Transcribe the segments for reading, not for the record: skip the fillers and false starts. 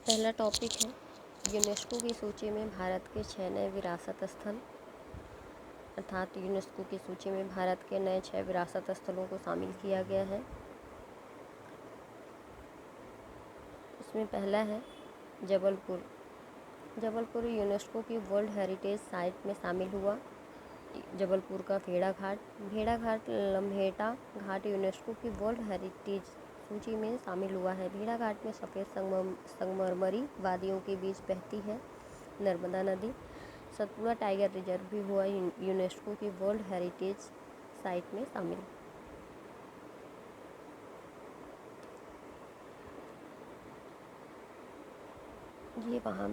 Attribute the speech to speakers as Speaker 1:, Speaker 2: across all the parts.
Speaker 1: पहला टॉपिक है यूनेस्को की सूची में भारत के 6 नए विरासत स्थल, अर्थात यूनेस्को की सूची में भारत के नए 6 विरासत स्थलों को शामिल किया गया है। इसमें पहला है जबलपुर। जबलपुर यूनेस्को की वर्ल्ड हेरिटेज साइट में शामिल हुआ। जबलपुर का भेड़ाघाट लम्हेटा घाट यूनेस्को की वर्ल्ड हेरिटेज सूची में शामिल हुआ है। भेड़ाघाट में सफ़ेद संगमरमरी वादियों के बीच बहती है नर्मदा नदी। सतपुड़ा टाइगर रिजर्व भी हुआ यूनेस्को की वर्ल्ड हेरिटेज साइट में शामिल। ये वहाँ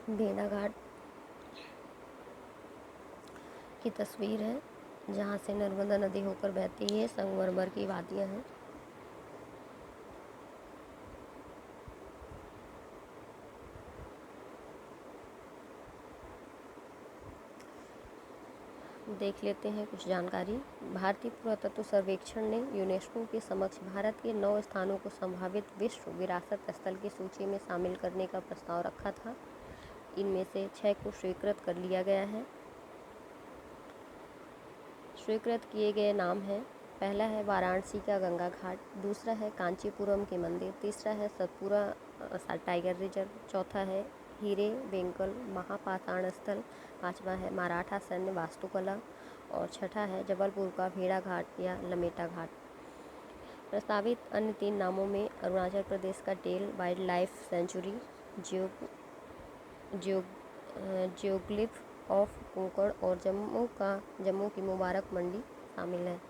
Speaker 1: भेड़ाघाट की तस्वीर है जहाँ से नर्मदा नदी होकर बहती है, संगमरमर की वादियाँ हैं। देख लेते हैं कुछ जानकारी। भारतीय पुरातत्व सर्वेक्षण ने यूनेस्को के समक्ष भारत के 9 स्थानों को संभावित विश्व विरासत स्थल की सूची में शामिल करने का प्रस्ताव रखा था। इनमें से 6 को स्वीकृत कर लिया गया है। स्वीकृत किए गए नाम हैं, पहला है वाराणसी का गंगा घाट, दूसरा है कांचीपुरम के मंदिर, तीसरा है सतपुड़ा टाइगर रिजर्व, चौथा है हीरे बेंकल महापाषाण स्थल, पांचवा है मराठा सैन्य वास्तुकला और छठा है जबलपुर का भेड़ा घाट या लमेटा घाट। प्रस्तावित अन्य 3 नामों में अरुणाचल प्रदेश का Tale wildlife sanctuary, geoglyph of कोकड़ और जम्मू की मुबारक मंडी शामिल है।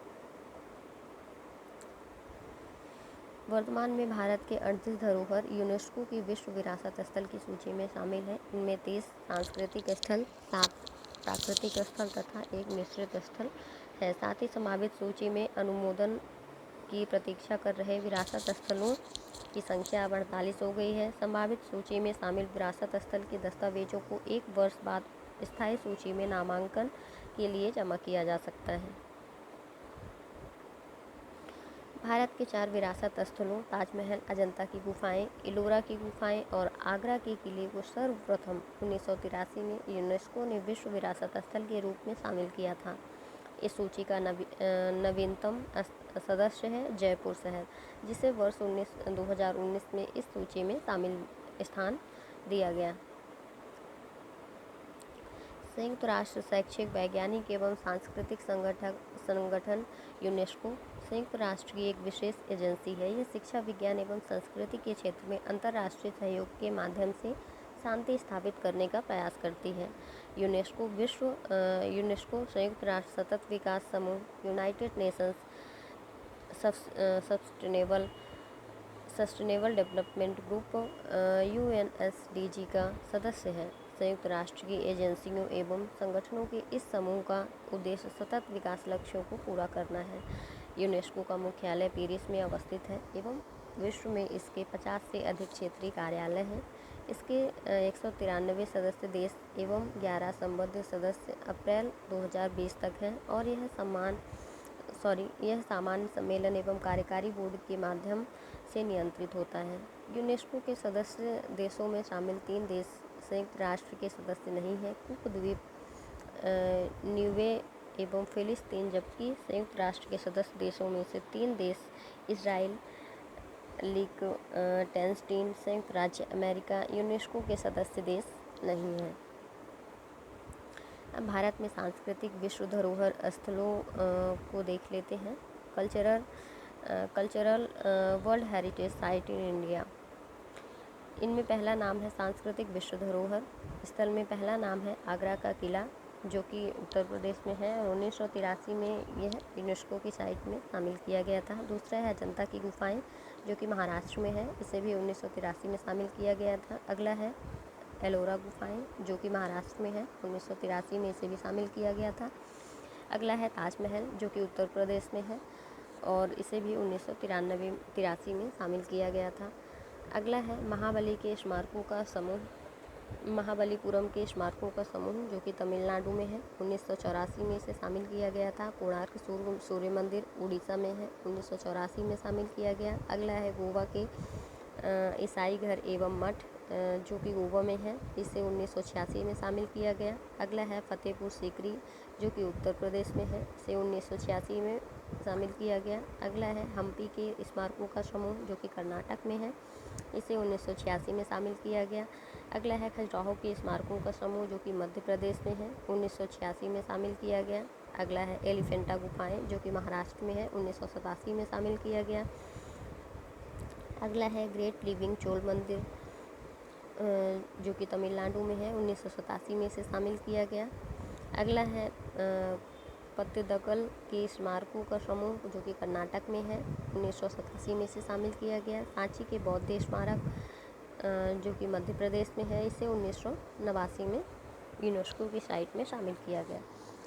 Speaker 1: वर्तमान में भारत के 38 धरोहर यूनेस्को की विश्व विरासत स्थल की सूची में शामिल है। इनमें 30 सांस्कृतिक स्थल, 7 प्राकृतिक स्थल तथा 1 मिश्रित स्थल है। साथ ही संभावित सूची में अनुमोदन की प्रतीक्षा कर रहे विरासत स्थलों की संख्या 48 हो गई है। संभावित सूची में शामिल विरासत स्थल के दस्तावेजों को 1 वर्ष बाद स्थायी सूची में नामांकन के लिए जमा किया जा सकता है। भारत के 4 विरासत स्थलों ताजमहल, अजंता की गुफाएं, इलोरा की गुफाएं और आगरा के किले को सर्वप्रथम 1983 में यूनेस्को ने विश्व विरासत स्थल के रूप में शामिल किया था। इस सूची का नवीनतम सदस्य है जयपुर शहर, जिसे वर्ष 2019 में इस सूची में शामिल स्थान दिया गया। संयुक्त राष्ट्र शैक्षिक, वैज्ञानिक एवं सांस्कृतिक संगठन यूनेस्को संयुक्त राष्ट्र की एक विशेष एजेंसी है। यह शिक्षा, विज्ञान एवं संस्कृति के क्षेत्र में अंतर्राष्ट्रीय सहयोग के माध्यम से शांति स्थापित करने का प्रयास करती है। यूनेस्को संयुक्त राष्ट्र सतत विकास समूह, United Nations sustainable development group UNSDG का सदस्य है। संयुक्त राष्ट्र की एजेंसियों एवं संगठनों के इस समूह का उद्देश्य सतत विकास लक्ष्यों को पूरा करना है। यूनेस्को का मुख्यालय पेरिस में अवस्थित है एवं विश्व में इसके 50 से अधिक क्षेत्रीय कार्यालय हैं। इसके 193 सदस्य देश एवं 11 संबद्ध सदस्य अप्रैल 2020 तक हैं और यह सामान्य सम्मेलन एवं कार्यकारी बोर्ड के माध्यम से नियंत्रित होता है। यूनेस्को के सदस्य देशों में शामिल 3 देश संयुक्त राष्ट्र के सदस्य नहीं हैं, कुक द्वीप, न्यूवे एवं फिलिस्तीन, जबकि संयुक्त राष्ट्र के सदस्य देशों में से 3 देश इजराइल, लिechtenstein, संयुक्त राज्य अमेरिका यूनेस्को के सदस्य देश नहीं हैं। अब भारत में सांस्कृतिक विश्व धरोहर स्थलों को देख लेते हैं। Cultural world heritage site in India. इनमें पहला नाम है सांस्कृतिक विश्व धरोहर स्थल में पहला नाम है आगरा का किला, जो कि उत्तर प्रदेश में है और 1983 में यह यूनेस्को की साइट में शामिल किया गया था। दूसरा है अजंता की गुफाएं, जो कि महाराष्ट्र में है, इसे भी 1983 में शामिल किया गया था। अगला है एलोरा गुफाएं, जो कि महाराष्ट्र में है, 1983 में इसे भी शामिल किया गया था। अगला है ताजमहल, जो कि उत्तर प्रदेश में है और इसे भी 1983 में शामिल किया गया था। अगला है महाबलीपुरम के स्मारकों का समूह, जो कि तमिलनाडु में है, 1984 में इसे शामिल किया गया था। कोणार्क सूर्य मंदिर उड़ीसा में है, 1984 में शामिल किया गया। अगला है गोवा के ईसाई घर एवं मठ जो कि गोवा में है, इसे 1986 में शामिल किया गया। अगला है फतेहपुर सीकरी जो कि उत्तर प्रदेश में है, इसे 1986 में शामिल किया गया। अगला है हम्पी के स्मारकों का समूह जो कि कर्नाटक में है, इसे 1986 में शामिल किया गया। अगला है खजुराहो के स्मारकों का समूह जो कि मध्य प्रदेश में है, 1986 में शामिल किया गया। अगला है एलिफेंटा गुफाएं जो कि महाराष्ट्र में है, 1987 में शामिल किया गया। अगला है ग्रेट लिविंग चोल मंदिर जो कि तमिलनाडु में है, 1987 में इसे शामिल किया गया। अगला है पत्तदकल के स्मारकों का समूह जो कि कर्नाटक में है, 1987 में इसे शामिल किया गया। सांची के बौद्ध स्मारक जो कि मध्य प्रदेश में है, इसे 1989 में यूनेस्को की साइट में शामिल किया गया।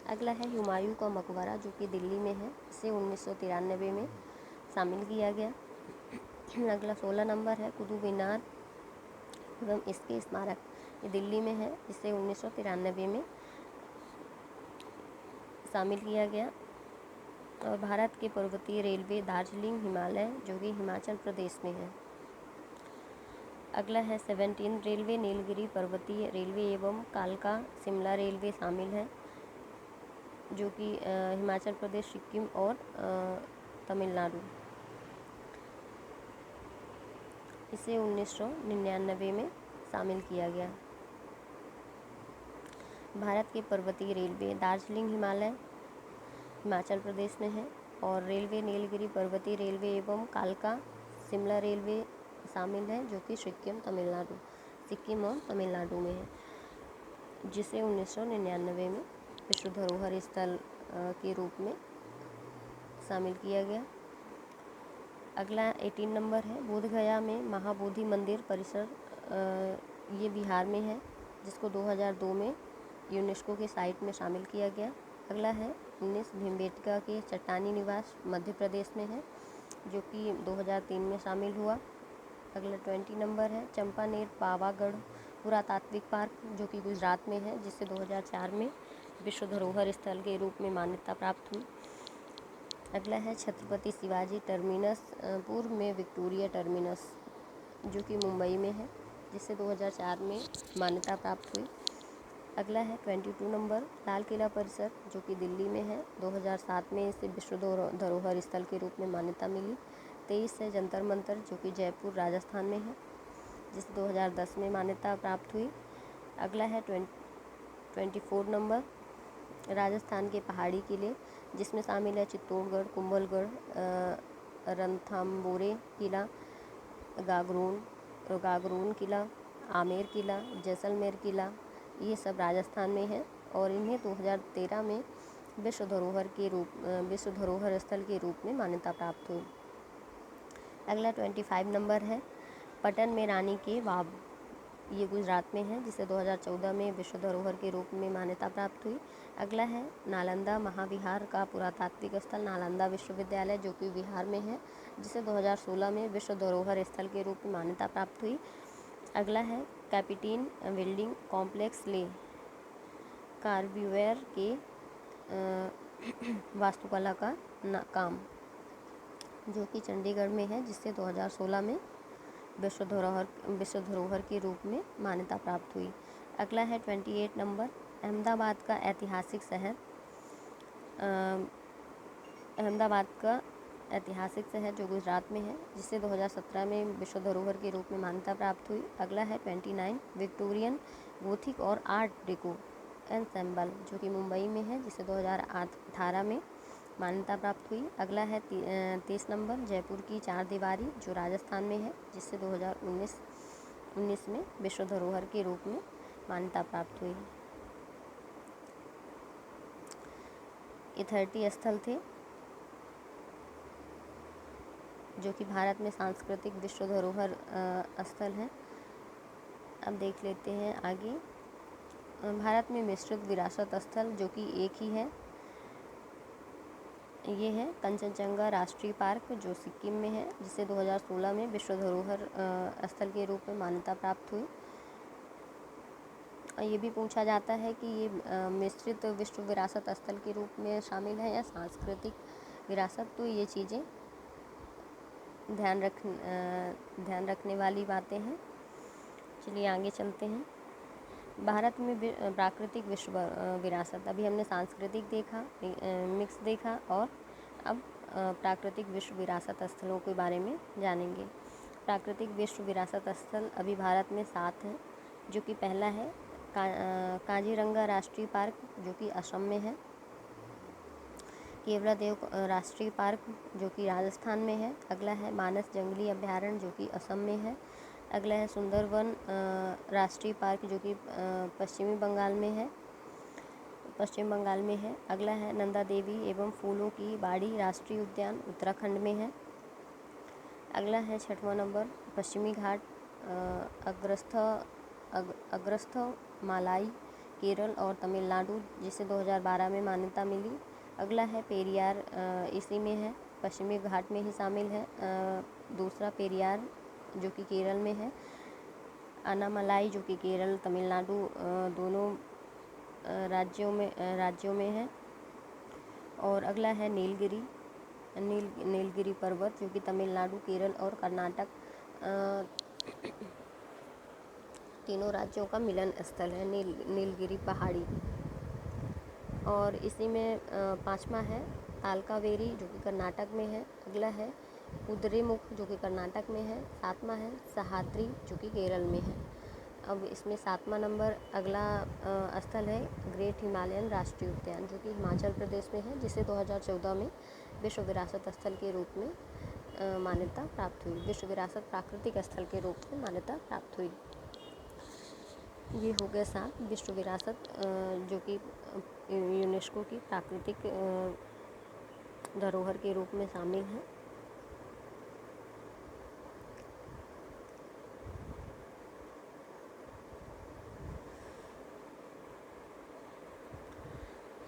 Speaker 1: अगला है हुमायूं का मकबरा जो कि दिल्ली में है, इसे 1993 में शामिल किया गया। अगला 16 नंबर है कुतुब मीनार एवं इसके स्मारक, ये दिल्ली में है, इसे 1993 में शामिल किया गया। और भारत के पर्वतीय रेलवे दार्जिलिंग हिमालय जो कि हिमाचल प्रदेश में है। अगला है 17 रेलवे नीलगिरी पर्वतीय रेलवे एवं कालका शिमला रेलवे शामिल है जो कि हिमाचल प्रदेश, सिक्किम और तमिलनाडु, इसे 1999 में शामिल किया गया। भारत के पर्वतीय रेलवे दार्जिलिंग हिमालय हिमाचल प्रदेश में है, और रेलवे नीलगिरी पर्वतीय रेलवे एवं कालका शिमला रेलवे शामिल है जो कि सिक्किम और तमिलनाडु में है, जिसे 1999 में विश्व धरोहर स्थल के रूप में शामिल किया गया। अगला 18 नंबर है बोधगया में महाबोधि मंदिर परिसर, ये बिहार में है, जिसको 2002 में यूनेस्को के साइट में शामिल किया गया। अगला है 19 भीमबेटका के चट्टानी निवास मध्य प्रदेश में है जो कि 2003 में शामिल हुआ। अगला 20 नंबर है चंपानेर पावागढ़ पुरातात्विक पार्क जो कि गुजरात में है, जिसे 2004 में विश्व धरोहर स्थल के रूप में मान्यता प्राप्त हुई। अगला है छत्रपति शिवाजी टर्मिनस पूर्व में विक्टोरिया टर्मिनस जो कि मुंबई में है, जिसे 2004 में मान्यता प्राप्त हुई। अगला है 22 नंबर लाल किला परिसर जो कि दिल्ली में है, 2007 में इसे विश्व धरोहर स्थल के रूप में मान्यता मिली। 23 है जंतर मंतर जो कि जयपुर राजस्थान में है, जिसे 2010 में मान्यता प्राप्त हुई। अगला है 24 नंबर राजस्थान के पहाड़ी किले, जिसमें शामिल है चित्तौड़गढ़, कुंभलगढ़, रणथंबोर किला, गागरोन किला, आमेर किला, जैसलमेर किला, ये सब राजस्थान में है, और इन्हें 2013 में विश्व धरोहर स्थल के रूप में मान्यता प्राप्त हुई। अगला 25 नंबर है पटन में रानी की वाव, ये गुजरात में है, जिसे 2014 में विश्व धरोहर के रूप में मान्यता प्राप्त हुई। अगला है नालंदा महाविहार का पुरातात्विक स्थल नालंदा विश्वविद्यालय जो कि बिहार में है, जिसे 2016 में विश्व धरोहर स्थल के रूप में मान्यता प्राप्त हुई। अगला है कैपिटीन बिल्डिंग कॉम्प्लेक्स ले कार्ब्यूवेर के वास्तुकला का काम जो कि चंडीगढ़ में है, जिससे 2016 में विश्व धरोहर के रूप में मान्यता प्राप्त हुई। अगला है 28 नंबर अहमदाबाद का ऐतिहासिक शहर, जो गुजरात में है, जिसे 2017 में विश्व धरोहर के रूप में मान्यता प्राप्त हुई। अगला है 29 विक्टोरियन गोथिक और आर्ट डेको एंसेंबल जो कि मुंबई में है, जिसे 2018 में मान्यता प्राप्त हुई। अगला है 30 नंबर जयपुर की चार दीवारी जो राजस्थान में है, जिससे 2019 में विश्व धरोहर के रूप में मान्यता प्राप्त हुई। ये 30 स्थल थे जो कि भारत में सांस्कृतिक विश्व धरोहर स्थल हैं। अब देख लेते हैं आगे भारत में मिश्रित विरासत स्थल जो कि एक ही है, ये है कंचनजंगा राष्ट्रीय पार्क जो सिक्किम में है, जिसे 2016 में विश्व धरोहर स्थल के रूप में मान्यता प्राप्त हुई। ये भी पूछा जाता है कि ये मिश्रित विश्व विरासत स्थल के रूप में शामिल है या सांस्कृतिक विरासत, तो ये चीज़ें ध्यान रखने वाली बातें हैं। चलिए आगे चलते हैं। भारत में प्राकृतिक विश्व विरासत, अभी हमने सांस्कृतिक देखा, मिक्स देखा, और अब प्राकृतिक विश्व विरासत स्थलों के बारे में जानेंगे। प्राकृतिक विश्व विरासत स्थल अभी भारत में 7 हैं, जो कि पहला है काजीरंगा राष्ट्रीय पार्क, जो कि असम में है। केवलादेव राष्ट्रीय पार्क, जो कि राजस्थान में है। अगला है मानस जंगली अभयारण्य, जो कि असम में है। अगला है सुंदरवन राष्ट्रीय पार्क, जो कि पश्चिम बंगाल में है। अगला है नंदा देवी एवं फूलों की बाड़ी राष्ट्रीय उद्यान, उत्तराखंड में है। अगला है 6वां नंबर पश्चिमी घाट अग्रस्थ मालाई, केरल और तमिलनाडु, जिसे 2012 में मान्यता मिली। अगला है पेरियार, इसी में है, पश्चिमी घाट में ही शामिल है। दूसरा पेरियार, जो कि केरल में है। अनामलाई, जो कि केरल तमिलनाडु दोनों राज्यों में है। और अगला है नीलगिरी पर्वत, जो कि तमिलनाडु, केरल और कर्नाटक तीनों राज्यों का मिलन स्थल है, नीलगिरी पहाड़ी। और इसी में 5वां है तालकावेरी, जो कि कर्नाटक में है। अगला है कुद्रेमुख, जो कि कर्नाटक में है। 7वां है सह्याद्री, जो कि केरल में है। अब इसमें 7वां नंबर अगला स्थल है ग्रेट हिमालयन राष्ट्रीय उद्यान, जो कि हिमाचल प्रदेश में है, जिसे 2014 में विश्व विरासत स्थल के रूप में मान्यता प्राप्त हुई। विश्व विरासत प्राकृतिक स्थल के रूप में मान्यता प्राप्त हुई। ये हो गए 7 विश्व विरासत जो कि यूनेस्को की प्राकृतिक धरोहर के रूप में शामिल हैं।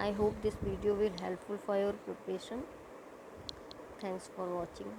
Speaker 1: I hope this video will helpful for your preparation. Thanks for watching.